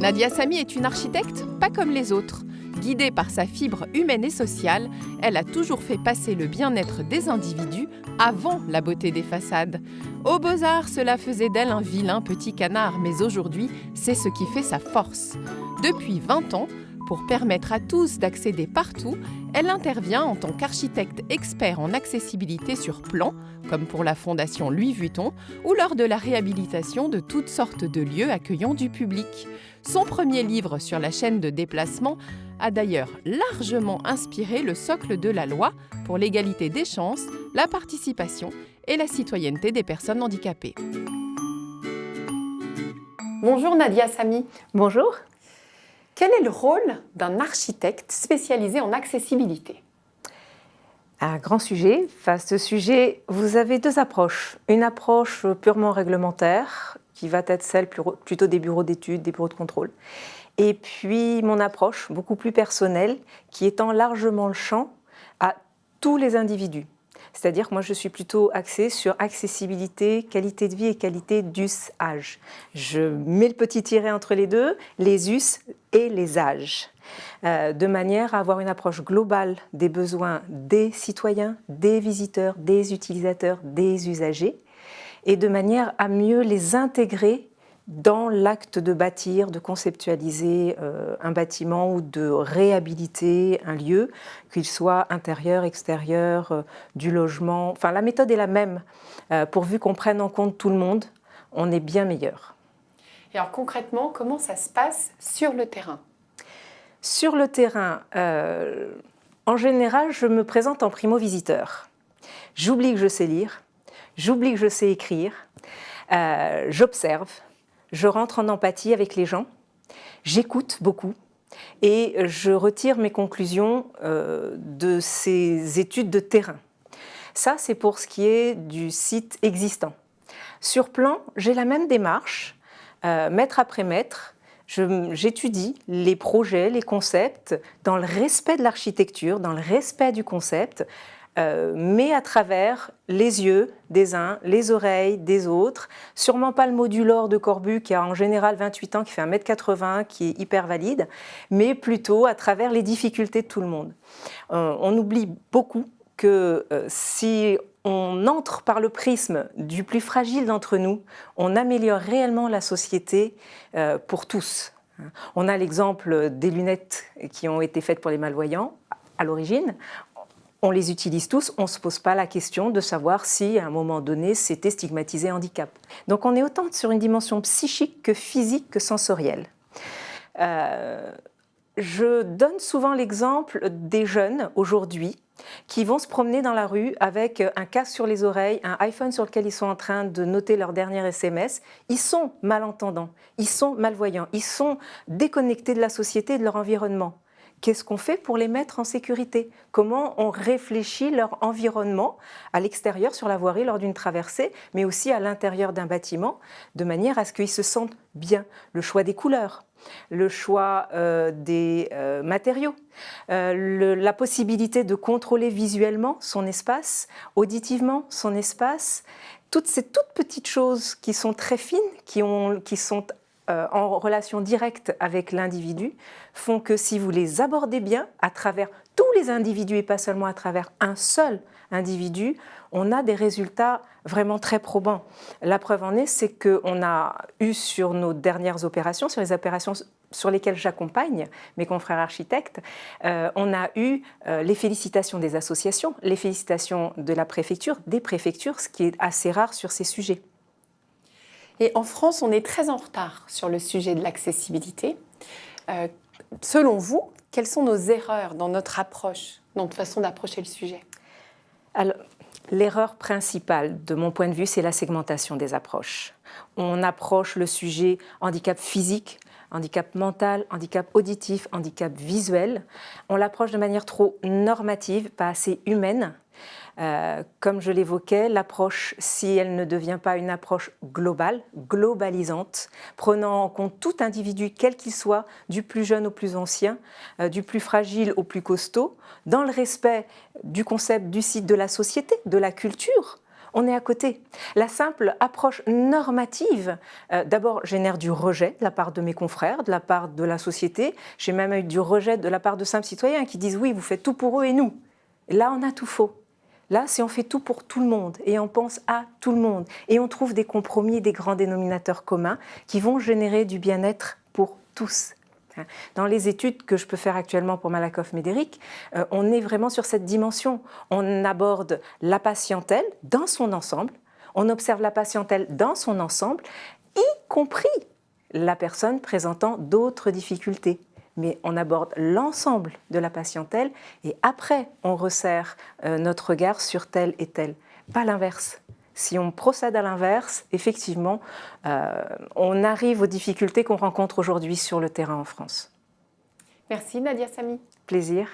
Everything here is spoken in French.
Nadia Samy est une architecte pas comme les autres. Guidée par sa fibre humaine et sociale, elle a toujours fait passer le bien-être des individus avant la beauté des façades. Aux Beaux-Arts, cela faisait d'elle un vilain petit canard, mais aujourd'hui, c'est ce qui fait sa force. Depuis 20 ans, pour permettre à tous d'accéder partout, elle intervient en tant qu'architecte expert en accessibilité sur plan, comme pour la Fondation Louis Vuitton, ou lors de la réhabilitation de toutes sortes de lieux accueillant du public. Son premier livre sur la chaîne de déplacement a d'ailleurs largement inspiré le socle de la loi pour l'égalité des chances, la participation et la citoyenneté des personnes handicapées. Bonjour Nadia Samy. Bonjour. Quel est le rôle d'un architecte spécialisé en accessibilité ? Un grand sujet. Face à ce sujet, vous avez deux approches. Une approche purement réglementaire, qui va être celle plutôt des bureaux d'études, des bureaux de contrôle. Et puis mon approche, beaucoup plus personnelle, qui étend largement le champ à tous les individus. C'est-à-dire que moi, je suis plutôt axée sur accessibilité, qualité de vie et qualité d'usage. Je mets le petit tiret entre les deux, les us et les âges, de manière à avoir une approche globale des besoins des citoyens, des visiteurs, des utilisateurs, des usagers, et de manière à mieux les intégrer dans l'acte de bâtir, de conceptualiser un bâtiment ou de réhabiliter un lieu, qu'il soit intérieur, extérieur, du logement. Enfin, la méthode est la même. Pourvu qu'on prenne en compte tout le monde, on est bien meilleur. Et alors concrètement, comment ça se passe sur le terrain ? Sur le terrain, en général, je me présente en primo-visiteur. J'oublie que je sais lire, j'oublie que je sais écrire, j'observe. Je rentre en empathie avec les gens, j'écoute beaucoup et je retire mes conclusions de ces études de terrain. Ça, c'est pour ce qui est du site existant. Sur plan, j'ai la même démarche, mètre après mètre. J'étudie les projets, les concepts dans le respect de l'architecture, dans le respect du concept, mais à travers les yeux des uns, les oreilles des autres. Sûrement pas le modulor de Corbu qui a en général 28 ans, qui fait 1,80 m, qui est hyper valide, mais plutôt à travers les difficultés de tout le monde. On oublie beaucoup que si on entre par le prisme du plus fragile d'entre nous, on améliore réellement la société pour tous. On a l'exemple des lunettes qui ont été faites pour les malvoyants à l'origine. On les utilise tous, on ne se pose pas la question de savoir si, à un moment donné, c'était stigmatisé handicap. Donc on est autant sur une dimension psychique que physique que sensorielle. Je donne souvent l'exemple des jeunes, aujourd'hui, qui vont se promener dans la rue avec un casque sur les oreilles, un iPhone sur lequel ils sont en train de noter leur dernier SMS. Ils sont malentendants, ils sont malvoyants, ils sont déconnectés de la société et de leur environnement. Qu'est-ce qu'on fait pour les mettre en sécurité ? Comment on réfléchit leur environnement à l'extérieur, sur la voirie, lors d'une traversée, mais aussi à l'intérieur d'un bâtiment, de manière à ce qu'ils se sentent bien. Le choix des couleurs, le choix des matériaux, la possibilité de contrôler visuellement son espace, auditivement son espace, toutes ces toutes petites choses qui sont très fines, qui sont en relation directe avec l'individu, font que si vous les abordez bien à travers tous les individus et pas seulement à travers un seul individu, on a des résultats vraiment très probants. La preuve en est, c'est qu'on a eu sur nos dernières opérations, sur les opérations sur lesquelles j'accompagne mes confrères architectes, on a eu les félicitations des associations, les félicitations de la préfecture, des préfectures, ce qui est assez rare sur ces sujets. Et en France, on est très en retard sur le sujet de l'accessibilité. Selon vous, quelles sont nos erreurs dans notre approche, dans notre façon d'approcher le sujet ? Alors, l'erreur principale, de mon point de vue, c'est la segmentation des approches. On approche le sujet handicap physique, handicap mental, handicap auditif, handicap visuel. On l'approche de manière trop normative, pas assez humaine. Comme je l'évoquais, l'approche, si elle ne devient pas une approche globale, globalisante, prenant en compte tout individu, quel qu'il soit, du plus jeune au plus ancien, du plus fragile au plus costaud, dans le respect du concept du site de la société, de la culture, on est à côté. La simple approche normative, d'abord, génère du rejet de la part de mes confrères, de la part de la société. J'ai même eu du rejet de la part de simples citoyens qui disent « oui, vous faites tout pour eux et nous ». Là, on a tout faux. Là, c'est on fait tout pour tout le monde et on pense à tout le monde. Et on trouve des compromis, des grands dénominateurs communs qui vont générer du bien-être pour tous. Dans les études que je peux faire actuellement pour Malakoff Médéric, on est vraiment sur cette dimension. On aborde la patientèle dans son ensemble, on observe la patientèle dans son ensemble, y compris la personne présentant d'autres difficultés. Mais on aborde l'ensemble de la patientèle et après, on resserre notre regard sur tel et tel, pas l'inverse. Si on procède à l'inverse, effectivement, on arrive aux difficultés qu'on rencontre aujourd'hui sur le terrain en France. Merci Nadia Samy. Plaisir.